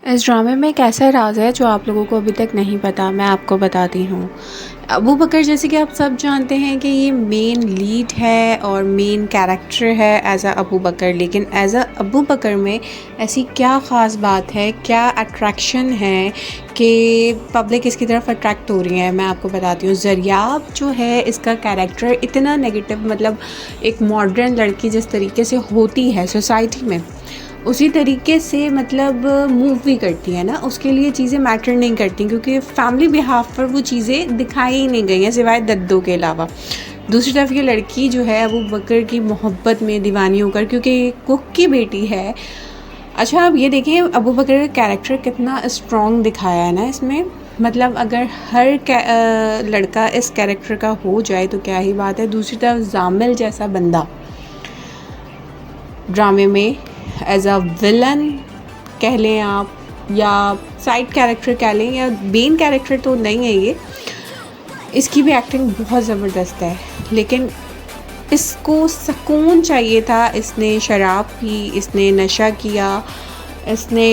इस ड्रामे में एक ऐसा राज है जो आप लोगों को अभी तक नहीं पता, मैं आपको बताती हूँ। अबू बकर, जैसे कि आप सब जानते हैं कि ये मेन लीड है और मेन कैरेक्टर है एज अ अबू बकर। लेकिन एज अ अबू बकर में ऐसी क्या ख़ास बात है, क्या अट्रैक्शन है कि पब्लिक इसकी तरफ अट्रैक्ट हो रही है, मैं आपको बताती हूँ। ज़रियाब जो है इसका कैरेक्टर इतना नेगेटिव, मतलब एक मॉडर्न लड़की जिस तरीके से होती है सोसाइटी में, उसी तरीके से मतलब मूव भी करती है ना, उसके लिए चीज़ें मैटर नहीं करती क्योंकि फैमिली बिहाफ पर वो चीज़ें दिखाई ही नहीं गई हैं सिवाय दद्दों के अलावा। दूसरी तरफ ये लड़की जो है अबू बकर की मोहब्बत में दीवानी होकर, क्योंकि कुक की बेटी है। अच्छा, आप ये देखें अबू बकर का कैरेक्टर कितना स्ट्रॉन्ग दिखाया है ना इसमें। मतलब अगर हर लड़का इस कैरेक्टर का हो जाए तो क्या ही बात है। दूसरी तरफ जामिल जैसा बंदा ड्रामे में एज अ विलन कह लें आप, या साइड कैरेक्टर कह लें, या मेन कैरेक्टर तो नहीं है ये, इसकी भी एक्टिंग बहुत ज़बरदस्त है। लेकिन इसको सुकून चाहिए था, इसने शराब पी, इसने नशा किया, इसने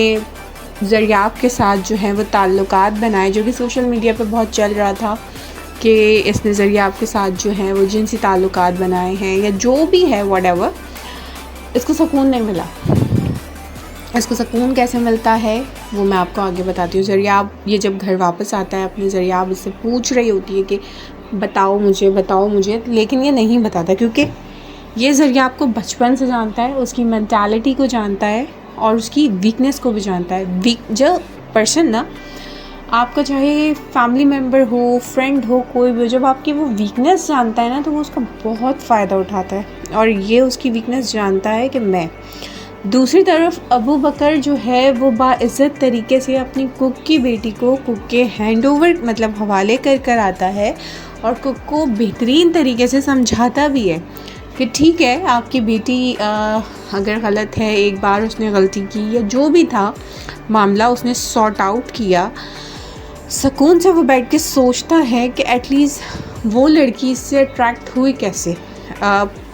ज़रियाब के साथ जो है वो ताल्लुकात बनाए, जो कि सोशल मीडिया पे बहुत चल रहा था कि इसने ज़रियाब के साथ जो है वो जिनसी ताल्लुकात बनाए हैं या जो भी है व्हाटएवर। इसको सुकून नहीं मिला। इसको सुकून कैसे मिलता है वो मैं आपको आगे बताती हूँ। ज़रियाब ये जब घर वापस आता है अपने, ज़रियाब इससे पूछ रही होती है कि बताओ मुझे, लेकिन ये नहीं बताता क्योंकि ये ज़रियाब को बचपन से जानता है, उसकी मेंटालिटी को जानता है और उसकी वीकनेस को भी जानता है। जो पर्सन ना, आपका चाहे फैमिली मेम्बर हो, फ्रेंड हो, कोई भी हो, जब आपकी वो वीकनेस जानता है ना तो वो उसका बहुत फ़ायदा उठाता है, और ये उसकी वीकनेस जानता है कि मैं। दूसरी तरफ अबू बकर जो है वो बाइज़्ज़त तरीके से अपनी कुक की बेटी को कुक के हैंडओवर मतलब हवाले कर आता है, और कुक को बेहतरीन तरीके से समझाता भी है कि ठीक है, आपकी बेटी अगर गलत है, एक बार उसने गलती की या जो भी था मामला उसने सॉर्ट आउट किया, सुकून से वो बैठ के सोचता है कि एटलीस्ट वो लड़की इससे अट्रैक्ट हुई कैसे।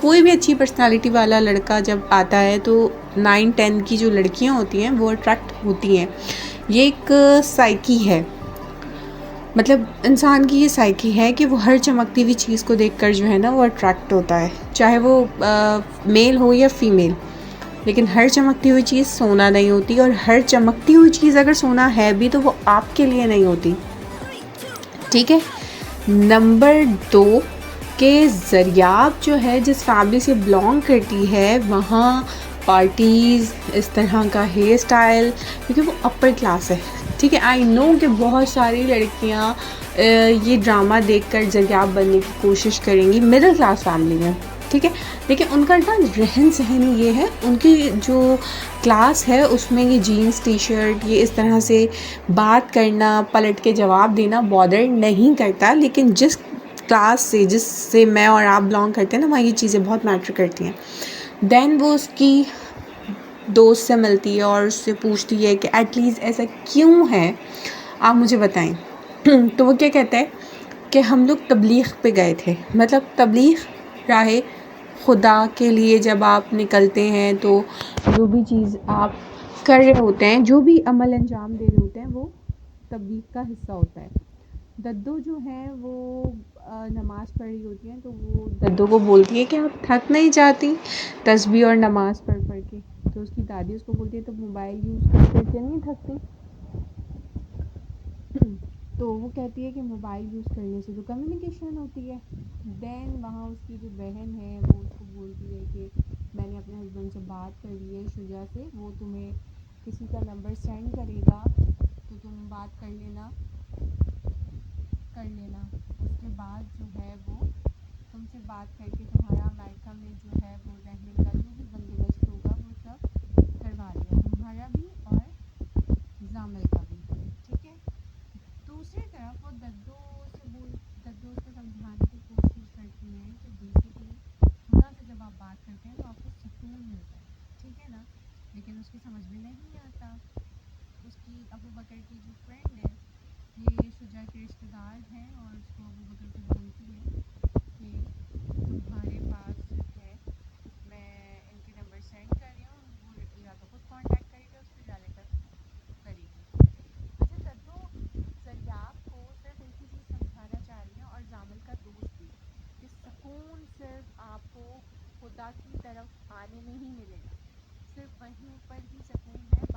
कोई भी अच्छी पर्सनालिटी वाला लड़का जब आता है तो 9-10 की जो लड़कियां होती हैं वो अट्रैक्ट होती हैं। ये एक साइकी है, मतलब इंसान की ये साइकी है कि वो हर चमकती हुई चीज़ को देखकर जो है ना वो अट्रैक्ट होता है, चाहे वो मेल हो या फीमेल। लेकिन हर चमकती हुई चीज़ सोना नहीं होती, और हर चमकती हुई चीज़ अगर सोना है भी तो वो आपके लिए नहीं होती। ठीक है। नंबर 2 के ज़रियाब जो है जिस फैमिली से बिलोंग करती है, वहाँ पार्टीज़, इस तरह का हेयर स्टाइल, क्योंकि वो अपर क्लास है। ठीक है, आई नो कि बहुत सारी लड़कियाँ ये ड्रामा देखकर ज़रियाब बनने की कोशिश करेंगी मिडिल क्लास फैमिली में। ठीक है, लेकिन उनका ना रहन सहन ये है, उनकी जो क्लास है उसमें ये जीन्स टी शर्ट, ये इस तरह से बात करना, पलट के जवाब देना बॉदर नहीं करता। लेकिन जिस क्लास से, जिससे मैं और आप बिलोंग करते हैं ना, वहाँ ये चीज़ें बहुत मैटर करती हैं। देन वो उसकी दोस्त से मिलती है और उससे पूछती है कि एटलीस्ट ऐसा क्यों है, आप मुझे बताएं। तो वो क्या कहता है कि हम लोग तबलीग पे गए थे, मतलब तबलीग राहे खुदा के लिए जब आप निकलते हैं तो जो भी चीज़ आप कर रहे होते हैं, जो भी अमल अंजाम दे रहे होते हैं, वो तबलीग का हिस्सा होता है। दद्दो जो है वो नमाज़ पढ़ रही होती हैं, तो वो दद्दो को बोलती है कि आप थक नहीं जाती तस्बीह और नमाज़ पढ़ के। तो उसकी दादी उसको बोलती है तो मोबाइल यूज़ करके नहीं थकती। तो वो कहती है कि मोबाइल यूज़ करने से तो कम्युनिकेशन होती है। देन वहाँ उसकी जो बहन है वो उसको बोलती है कि मैंने अपने हस्बैंड से बात कर ली है शुजा से, वो तुम्हें किसी का नंबर सेंड करेगा तो तुम बात कर लेना। उसके बाद जो है वो तुमसे बात करके तुम्हारा अमेरिका में जो है वो रहने का जो भी बंदोबस्त होगा वो सब करवा लिया, तुम्हारा भी और जामिल का भी। ठीक है। दूसरी तरफ वो दद्दो उसको समझाने की कोशिश करती हैं कि बेसिकली खुदा से जब आप बात करते हैं तो आपको सुकून मिलता है। ठीक है ना। लेकिन उसकी समझ में नहीं आता। उसकी अबू बकर की जो फ्रेंड है, ये शुजा के रिश्तेदार हैं, और उसको अबू बकर को बोलती है कि तुम्हारे पास जो है मैं इनके नंबर सेंड कर रही हूँ, वो या तो खुद कांटेक्ट करेगी, उस पर जाने तक करेगी। की तरफ आने नहीं मिलेगा। सिर्फ वहीं पर ही सुकून है